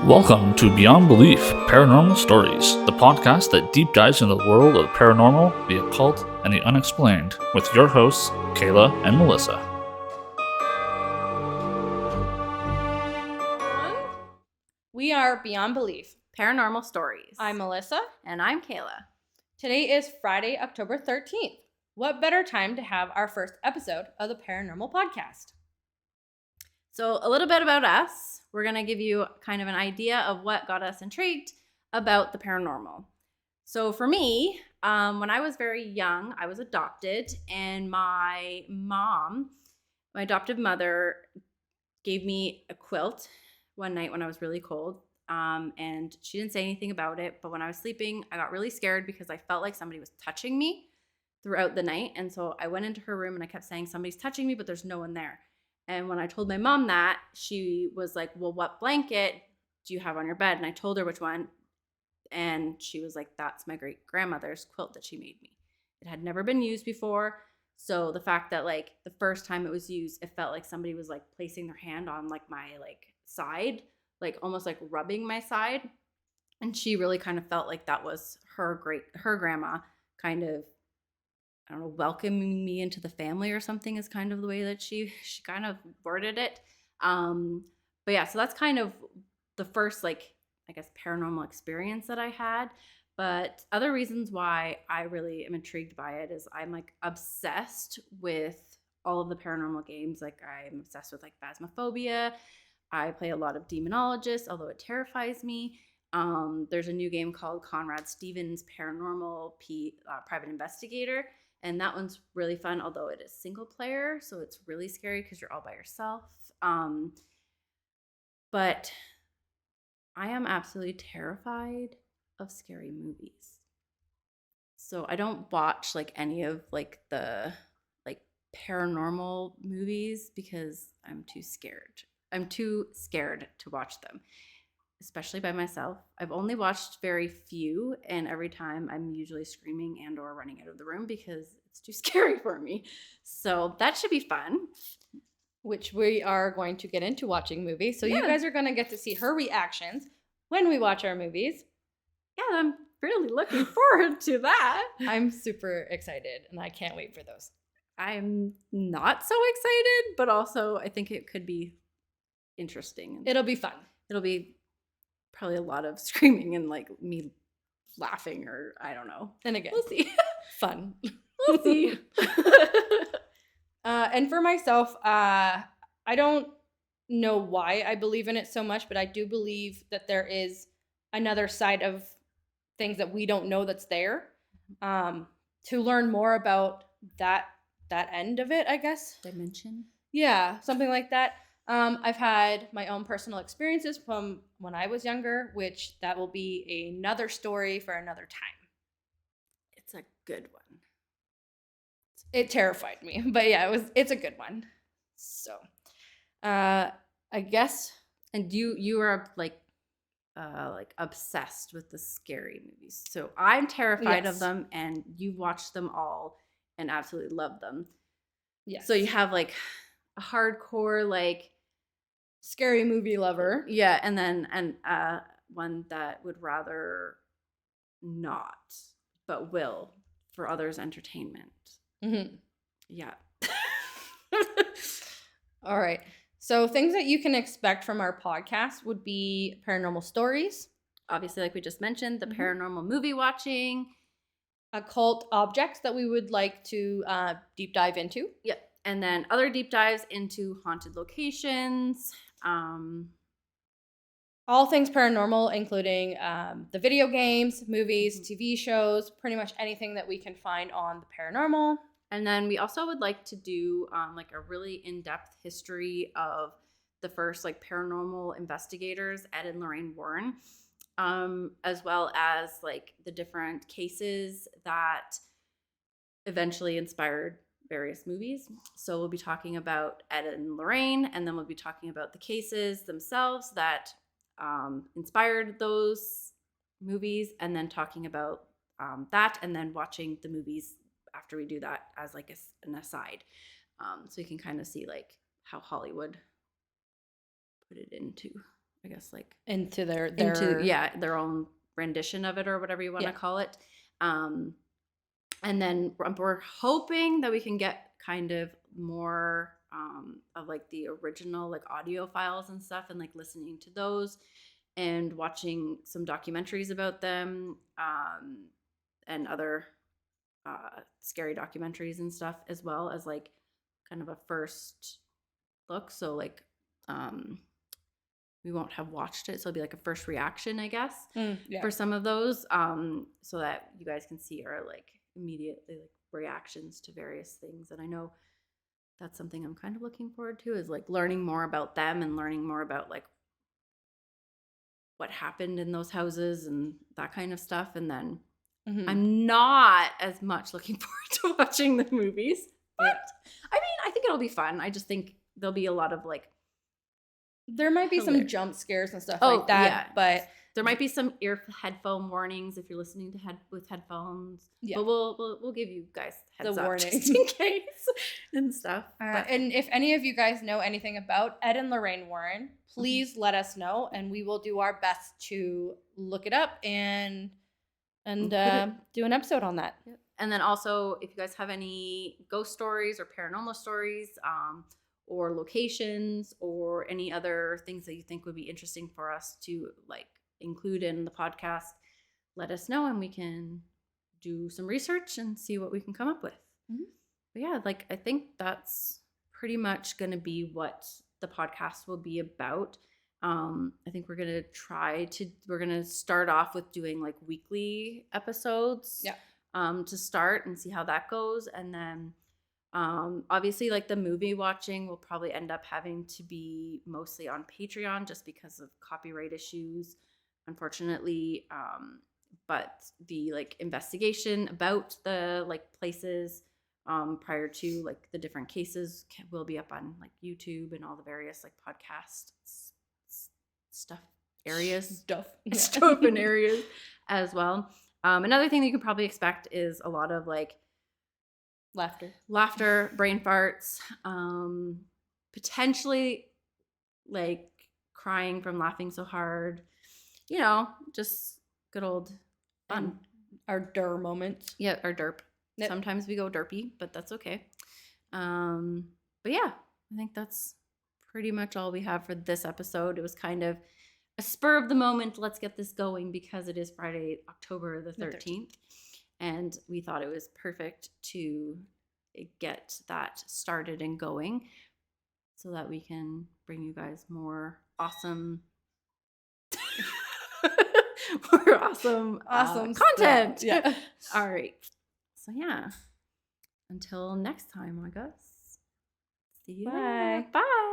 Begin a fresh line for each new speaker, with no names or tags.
Welcome to Beyond Belief Paranormal Stories, the podcast that deep dives into the world of the paranormal, the occult, and the unexplained, with your hosts, Kayla and Melissa.
We are Beyond Belief
Paranormal Stories.
I'm Melissa.
And I'm Kayla.
Today is Friday, October 13th. What better time to have our first episode of the Paranormal Podcast?
So, a little bit about us. We're going to give you kind of an idea of what got us intrigued about the paranormal. So, for me, when I was very young, I was adopted, and my adoptive mother, gave me a quilt one night when I was really cold. And she didn't say anything about it, but when I was sleeping, I got really scared because I felt like somebody was touching me throughout the night. And so I went into her room and I kept saying, somebody's touching me, but there's no one there. And when I told my mom that, she was like, well, what blanket do you have on your bed? And I told her which one. And she was like, that's my great grandmother's quilt that she made me. It had never been used before. So the fact that like the first time it was used, it felt like somebody was like placing their hand on like my like side, like almost like rubbing my side. And she really kind of felt like that was her grandma kind of, I don't know, welcoming me into the family or something is kind of the way that she kind of worded it. But yeah, so that's kind of the first, like, I guess, paranormal experience that I had. But other reasons why I really am intrigued by it is I'm like obsessed with all of the paranormal games. Like I'm obsessed with like Phasmophobia. I play a lot of Demonologist, although it terrifies me. There's a new game called Conrad Stevens Paranormal Private Investigator. And that one's really fun, although it is single player. So it's really scary because you're all by yourself. But I am absolutely terrified of scary movies. So I don't watch like any of like the like paranormal movies because I'm too scared. I'm too scared to watch them, especially by myself. I've only watched very few, and every time I'm usually screaming and or running out of the room because it's too scary for me. So that should be fun.
Which we are going to get into watching movies. So you guys are going to get to see her reactions when we watch our movies.
Yeah, I'm really looking forward to that.
I'm super excited, and I can't wait for those.
I'm not so excited, but also I think it could be interesting.
It'll be fun.
It'll be probably a lot of screaming and like me laughing, or I don't know.
And again,
we'll see.
Fun.
We'll see.
And for myself, I don't know why I believe in it so much, but I do believe that there is another side of things that we don't know that's there. To learn more about that end of it, I guess.
Dimension?
Yeah, something like that. I've had my own personal experiences from when I was younger, which that will be another story for another time.
It's a good one.
It terrified me, but yeah, it's a good one. So, I guess.
And you are like obsessed with the scary movies. So I'm terrified of them, and you've watched them all and absolutely love them.
Yes.
So you have like a hardcore like
scary movie lover.
Yeah, and then one that would rather not, but will for others' entertainment.
Mm-hmm.
Yeah.
All right. So things that you can expect from our podcast would be paranormal stories.
Obviously, like we just mentioned, the paranormal movie watching.
Occult objects that we would like to deep dive into.
Yep. And then other deep dives into haunted locations.
All things paranormal, including the video games, movies, TV shows, pretty much anything that we can find on the paranormal.
And then we also would like to do like a really in-depth history of the first like paranormal investigators, Ed and Lorraine Warren, as well as like the different cases that eventually inspired various movies. So we'll be talking about Ed and Lorraine, and then we'll be talking about the cases themselves that inspired those movies, and then talking about that, and then watching the movies after we do that as like an aside. So you can kind of see like how Hollywood put it into I guess like
into their
into their own rendition of it or whatever you want to call it. And then we're hoping that we can get kind of more of like the original like audio files and stuff, and like listening to those and watching some documentaries about them, and other scary documentaries and stuff, as well as like kind of a first look. So like we won't have watched it, so it'll be like a first reaction, I guess, for some of those, so that you guys can see our like immediately like reactions to various things. And I know that's something I'm kind of looking forward to, is like learning more about them and learning more about like what happened in those houses and that kind of stuff. And then I'm not as much looking forward to watching the movies, but I mean, I think it'll be fun. I just think there'll be a lot of like,
there might be some jump scares and stuff like that, but
there might be some headphone warnings if you're listening to with headphones.
Yeah,
but we'll give you guys heads
the
up
warning
just in case and stuff.
And if any of you guys know anything about Ed and Lorraine Warren, please let us know, and we will do our best to look it up and do an episode on that.
Yep. And then also, if you guys have any ghost stories or paranormal stories, or locations or any other things that you think would be interesting for us to like include in the podcast, let us know and we can do some research and see what we can come up with. But yeah, like I think that's pretty much going to be what the podcast will be about. I think we're going to start off with doing like weekly episodes to start and see how that goes. And then obviously like the movie watching will probably end up having to be mostly on Patreon just because of copyright issues, unfortunately. But the like investigation about the like places prior to like the different cases will be up on like YouTube and all the various like podcast stuff and areas as well. Another thing that you can probably expect is a lot of like laughter, brain farts, potentially like crying from laughing so hard, just good old fun.
And our der moments.
Yeah, our derp. Yep. Sometimes we go derpy, but that's okay. But yeah, I think that's pretty much all we have for this episode. It was kind of a spur of the moment, let's get this going, because it is Friday, October the 13th. And we thought it was perfect to get that started and going so that we can bring you guys more awesome content.
Yeah.
All right. So yeah. Until next time, I guess. See you.
Bye.
Bye.